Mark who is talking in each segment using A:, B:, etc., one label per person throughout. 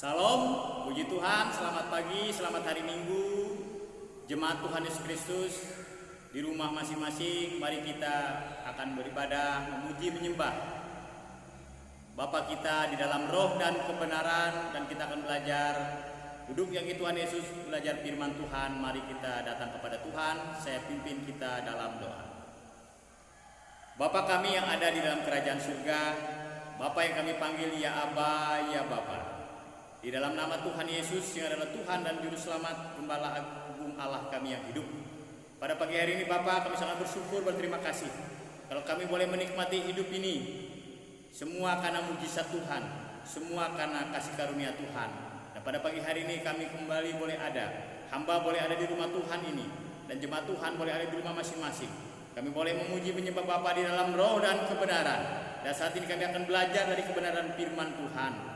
A: Salam, puji Tuhan, selamat pagi, selamat hari Minggu. Jemaat Tuhan Yesus Kristus di rumah masing-masing, mari kita akan beribadah, memuji, menyembah Bapa kita di dalam roh dan kebenaran, dan kita akan belajar duduk yang Tuhan Yesus, belajar firman Tuhan. Mari kita datang kepada Tuhan. Saya pimpin kita dalam doa. Bapa kami yang ada di dalam kerajaan surga, Bapa yang kami panggil ya Aba, ya Bapa. Di dalam nama Tuhan Yesus yang adalah Tuhan dan Juru Selamat, Gembala Agung Allah kami yang hidup. Pada pagi hari ini Bapa, kami sangat bersyukur, berterima kasih kalau kami boleh menikmati hidup ini. Semua karena mujizat Tuhan, semua karena kasih karunia Tuhan. Dan pada pagi hari ini kami kembali boleh ada, hamba boleh ada di rumah Tuhan ini, dan jemaat Tuhan boleh ada di rumah masing-masing. Kami boleh memuji menyembah Bapa di dalam roh dan kebenaran. Dan saat ini kami akan belajar dari kebenaran firman Tuhan.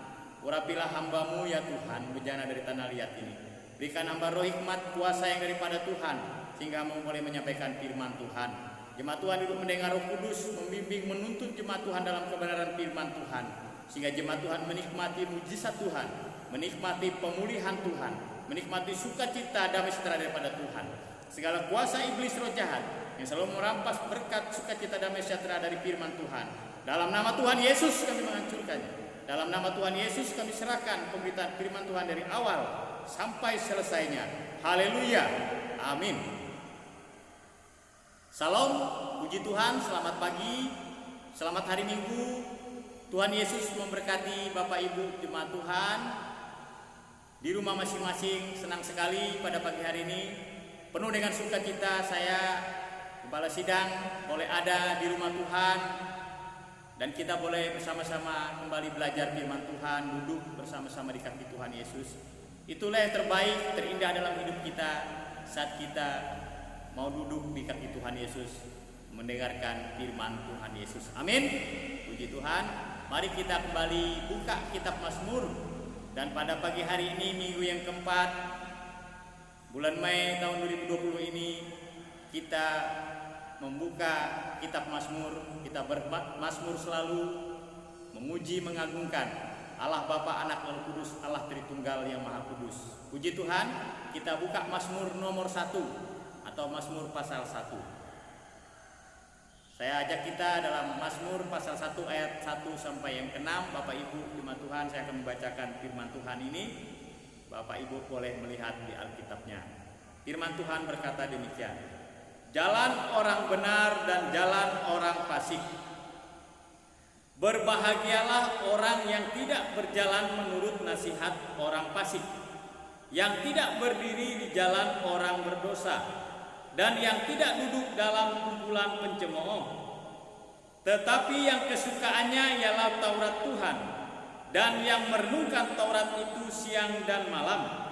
A: Urapilah hamba-Mu ya Tuhan, bejana dari tanah liat ini. Berikan hamba roh hikmat, kuasa yang daripada Tuhan, sehingga mau boleh menyampaikan firman Tuhan. Jemaat Tuhan duduk mendengar Roh Kudus, membimbing, menuntun jemaat Tuhan dalam kebenaran firman Tuhan, sehingga jemaat Tuhan menikmati mujizat Tuhan, menikmati pemulihan Tuhan, menikmati sukacita damai sejahtera daripada Tuhan. Segala kuasa iblis roh jahat yang selalu merampas berkat sukacita damai sejahtera dari firman Tuhan, dalam nama Tuhan Yesus kami menghancurkannya. Dalam nama Tuhan Yesus kami serahkan pemberitaan firman Tuhan dari awal sampai selesainya. Haleluya. Amin. Salam, puji Tuhan, selamat pagi, selamat hari Minggu. Tuhan Yesus memberkati Bapak Ibu jemaat Tuhan di rumah masing-masing. Senang sekali pada pagi hari ini, penuh dengan sukacita saya Kepala Sidang boleh ada di rumah Tuhan, dan kita boleh bersama-sama kembali belajar firman Tuhan, duduk bersama-sama di kaki Tuhan Yesus. Itulah yang terbaik, terindah dalam hidup kita saat kita mau duduk di kaki Tuhan Yesus, mendengarkan firman Tuhan Yesus. Amin. Puji Tuhan. Mari kita kembali buka kitab Mazmur. Dan pada pagi hari ini, minggu yang keempat, bulan Mei tahun 2020 ini, kita membuka kitab Mazmur. Kita bermazmur selalu memuji, mengagungkan Allah Bapa, Anak, dan Roh Kudus, Allah Tritunggal yang Maha Kudus. Puji Tuhan. Kita buka Mazmur nomor 1 atau Mazmur pasal 1. Saya ajak kita dalam Mazmur pasal 1 ayat 1 sampai yang ke-6. Bapak Ibu jemaat Tuhan, saya akan membacakan firman Tuhan ini. Bapak Ibu boleh melihat di Alkitabnya. Firman Tuhan berkata demikian: jalan orang benar dan jalan orang fasik. Berbahagialah orang yang tidak berjalan menurut nasihat orang fasik, yang tidak berdiri di jalan orang berdosa, dan yang tidak duduk dalam kumpulan pencemooh. Tetapi yang kesukaannya ialah Taurat Tuhan, dan yang merenungkan Taurat itu siang dan malam.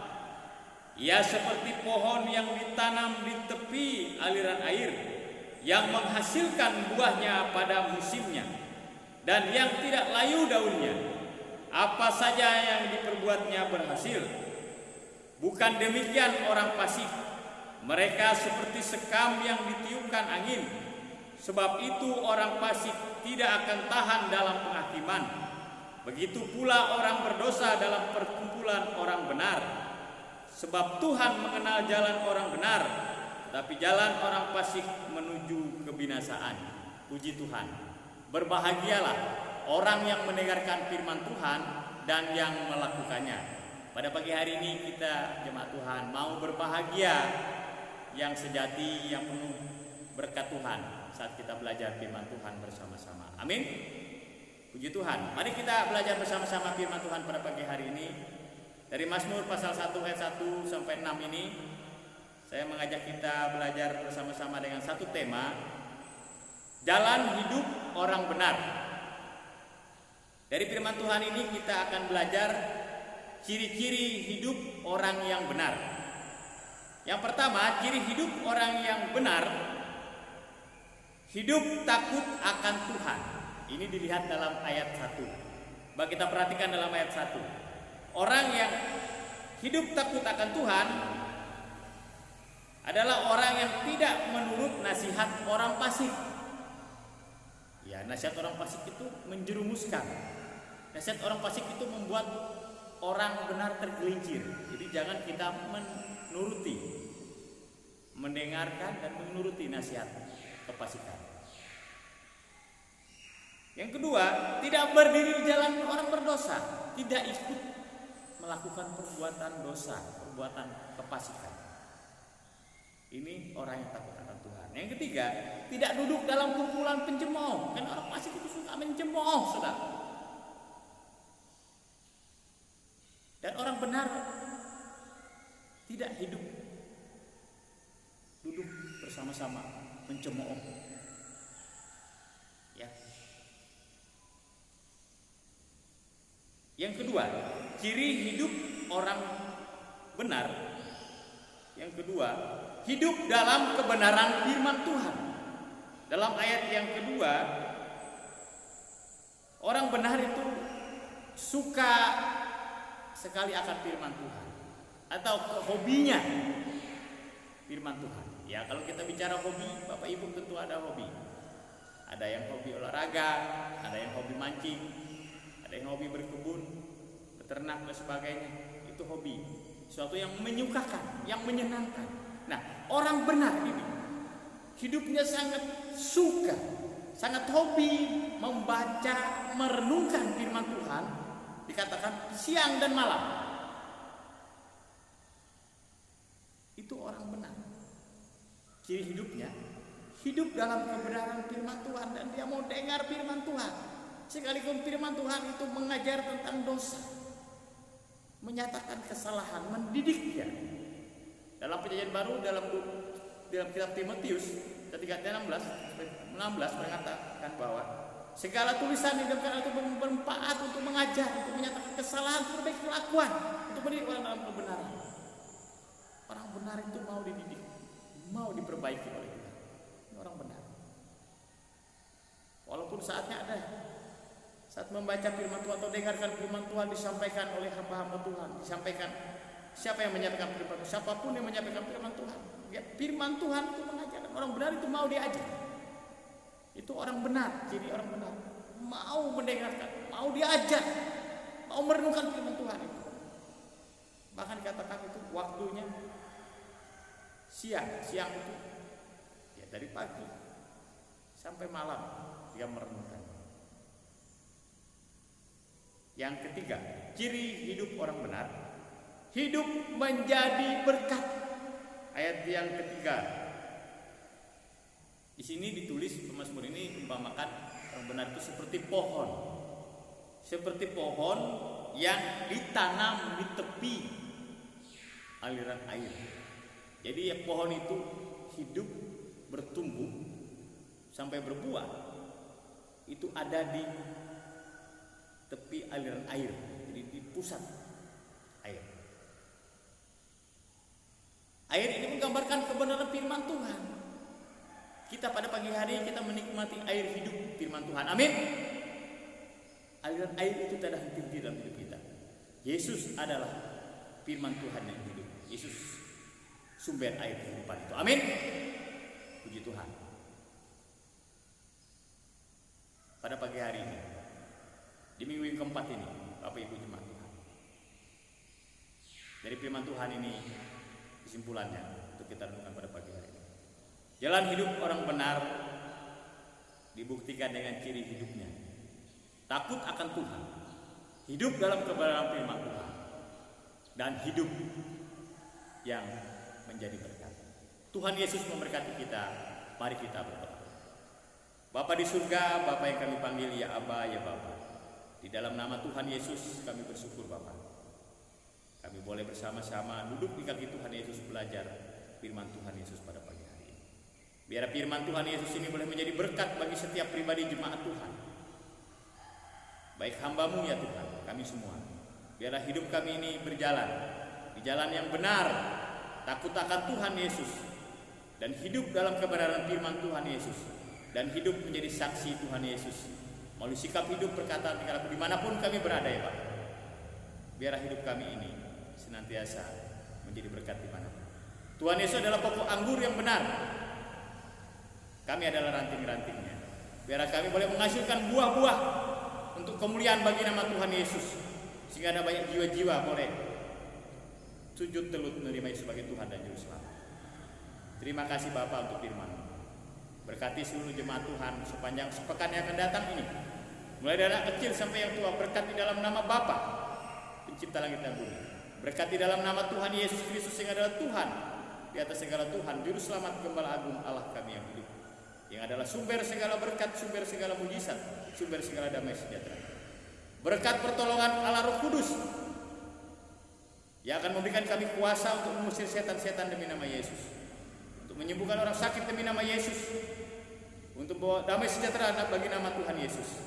A: Ia seperti pohon yang ditanam di tepi aliran air, yang menghasilkan buahnya pada musimnya, dan yang tidak layu daunnya. Apa saja yang diperbuatnya berhasil. Bukan demikian orang fasik. Mereka seperti sekam yang ditiupkan angin. Sebab itu orang fasik tidak akan tahan dalam penghakiman. Begitu pula orang berdosa dalam perkumpulan orang benar. Sebab Tuhan mengenal jalan orang benar, tapi jalan orang fasik menuju kebinasaan. Puji Tuhan. Berbahagialah orang yang mendengarkan firman Tuhan dan yang melakukannya. Pada pagi hari ini kita jemaat Tuhan mau berbahagia yang sejati, yang penuh berkat Tuhan saat kita belajar firman Tuhan bersama-sama. Amin. Puji Tuhan. Mari kita belajar bersama-sama firman Tuhan pada pagi hari ini. Dari Mazmur pasal 1 ayat 1 sampai 6 ini, saya mengajak kita belajar bersama-sama dengan satu tema, jalan hidup orang benar. Dari firman Tuhan ini kita akan belajar ciri-ciri hidup orang yang benar. Yang pertama, ciri hidup orang yang benar, hidup takut akan Tuhan. Ini dilihat dalam ayat 1. Coba kita perhatikan dalam ayat 1. Orang yang hidup takut akan Tuhan adalah orang yang tidak menurut nasihat orang fasik. Ya, nasihat orang fasik itu menjerumuskan. Nasihat orang fasik itu membuat orang benar tergelincir. Jadi jangan kita menuruti, mendengarkan dan menuruti nasihat kefasikan. Yang kedua, tidak berdiri di jalan orang berdosa, tidak ikut melakukan perbuatan dosa, perbuatan kefasikan. Ini orang yang takut akan Tuhan. Yang ketiga, tidak duduk dalam kumpulan pencemooh. Kan orang fasik itu suka mencemooh, saudara. Dan orang benar tidak hidup duduk bersama-sama mencemooh. Ya. Yang kedua, ciri hidup orang benar. Yang kedua, hidup dalam kebenaran firman Tuhan. Dalam ayat yang kedua, orang benar itu suka sekali akan firman Tuhan, atau hobinya firman Tuhan. Ya, kalau kita bicara hobi, Bapak Ibu tentu ada hobi. Ada yang hobi olahraga, ada yang hobi mancing, ada yang hobi berkebun, beternak dan sebagainya. Itu hobi, sesuatu yang menyukakan, yang menyenangkan. Nah, orang benar ini hidupnya sangat suka, sangat hobi membaca, merenungkan firman Tuhan. Dikatakan siang dan malam. Itu orang benar. Ciri hidupnya hidup dalam kebenaran firman Tuhan, dan dia mau dengar firman Tuhan. Sekalipun firman Tuhan itu mengajar tentang dosa, menyatakan kesalahan, mendidik dia. Dalam Perjanjian Baru, dalam kitab Timotius ketika 16 mengatakan bahwa segala tulisan di dalam itu bermanfaat untuk mengajar, untuk menyatakan kesalahan, untuk perbaiki kelakuan, untuk mendidik orang dalam kebenaran. Orang benar itu mau dididik, mau diperbaiki oleh Tuhan. Ini orang benar. Walaupun saatnya ada, saat membaca firman Tuhan atau dengarkan firman Tuhan disampaikan oleh hamba-hamba Tuhan, disampaikan siapa yang menyampaikan firman Tuhan, siapapun yang menyampaikan firman Tuhan. Ya, firman Tuhan itu mengajar. Orang benar itu mau diajar. Itu orang benar, ciri orang benar. Mau mendengarkan, mau diajar, mau merenungkan firman Tuhan itu. Bahkan dikatakan itu waktunya siang itu ya dari pagi sampai malam dia merenungkan. Yang ketiga, ciri hidup orang benar, hidup menjadi berkat. Ayat yang ketiga. Di sini ditulis pemazmur ini umpamakan orang benar itu seperti pohon. Seperti pohon yang ditanam di tepi aliran air. Jadi ya, pohon itu hidup, bertumbuh sampai berbuah. Itu ada di tepi aliran air. Jadi di pusat air. Air ini menggambarkan kebenaran firman Tuhan. Kita pada pagi hari kita menikmati air hidup firman Tuhan. Amin. Aliran air itu tidak henti dalam hidup kita. Yesus adalah firman Tuhan yang hidup. Yesus sumber air kehidupan itu. Amin. Puji Tuhan. Pada pagi hari ini, di minggu yang keempat ini, Bapak Ibu jemaat Tuhan, dari firman Tuhan ini kesimpulannya untuk kita renungkan pada pagi hari ini. Jalan hidup orang benar dibuktikan dengan ciri hidupnya. Takut akan Tuhan, hidup dalam kebenaran firman Tuhan, dan hidup yang menjadi berkat. Tuhan Yesus memberkati kita. Mari kita berdoa. Bapa di surga, Bapa yang kami panggil ya Aba, ya Bapa. Di dalam nama Tuhan Yesus kami bersyukur Bapa. Kami boleh bersama-sama duduk di kaki Tuhan Yesus belajar firman Tuhan Yesus pada pagi hari ini. Biar firman Tuhan Yesus ini boleh menjadi berkat bagi setiap pribadi jemaat Tuhan. Baik hamba-Mu ya Tuhan, kami semua. Biarlah hidup kami ini berjalan di jalan yang benar, takut akan Tuhan Yesus, dan hidup dalam kebenaran firman Tuhan Yesus, dan hidup menjadi saksi Tuhan Yesus melalui sikap hidup, perkataan, tingkah laku dimanapun kami berada ya Pak. Biarlah hidup kami ini senantiasa menjadi berkat dimanapun. Tuhan Yesus adalah pokok anggur yang benar, kami adalah ranting-rantingnya. Biarlah kami boleh menghasilkan buah-buah untuk kemuliaan bagi nama Tuhan Yesus, sehingga ada banyak jiwa-jiwa boleh sujud telut menerima Yesus sebagai Tuhan dan Juru Selamat. Terima kasih Bapa untuk firman. Berkati seluruh jemaat Tuhan sepanjang sepekan yang akan datang ini, mulai dari anak kecil sampai yang tua. Berkati dalam nama Bapa Pencipta langit dan bumi. Berkati dalam nama Tuhan Yesus Kristus yang adalah Tuhan di atas segala Tuhan, Juru Selamat, Gembala Agung, Allah kami yang hidup, yang adalah sumber segala berkat, sumber segala mujizat, sumber segala damai sejahtera. Berkat pertolongan Allah Roh Kudus yang akan memberikan kami kuasa untuk mengusir setan-setan demi nama Yesus, untuk menyembuhkan orang sakit demi nama Yesus, untuk bawa damai sejahtera bagi nama Tuhan Yesus,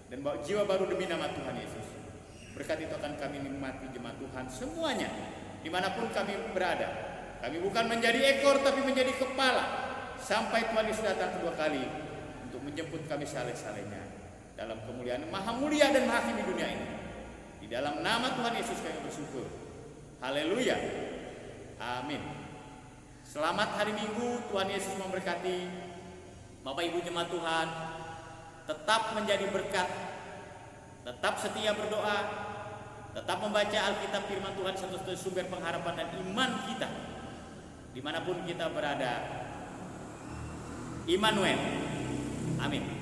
A: dan bawa jiwa baru demi nama Tuhan Yesus. Berkat itu akan kami nikmati jemaat Tuhan semuanya, dimanapun kami berada. Kami bukan menjadi ekor tapi menjadi kepala, sampai Tuhan Yesus datang kedua kali untuk menjemput kami saleh-salehnya dalam kemuliaan maha mulia dan maha hakim di dunia ini. Di dalam nama Tuhan Yesus kami bersyukur. Haleluya. Amin. Selamat hari Minggu. Tuhan Yesus memberkati. Bapak Ibu jemaat Tuhan, tetap menjadi berkat, tetap setia berdoa, tetap membaca Alkitab, firman Tuhan satu-satunya sumber pengharapan dan iman kita dimanapun kita berada. Immanuel. Amin.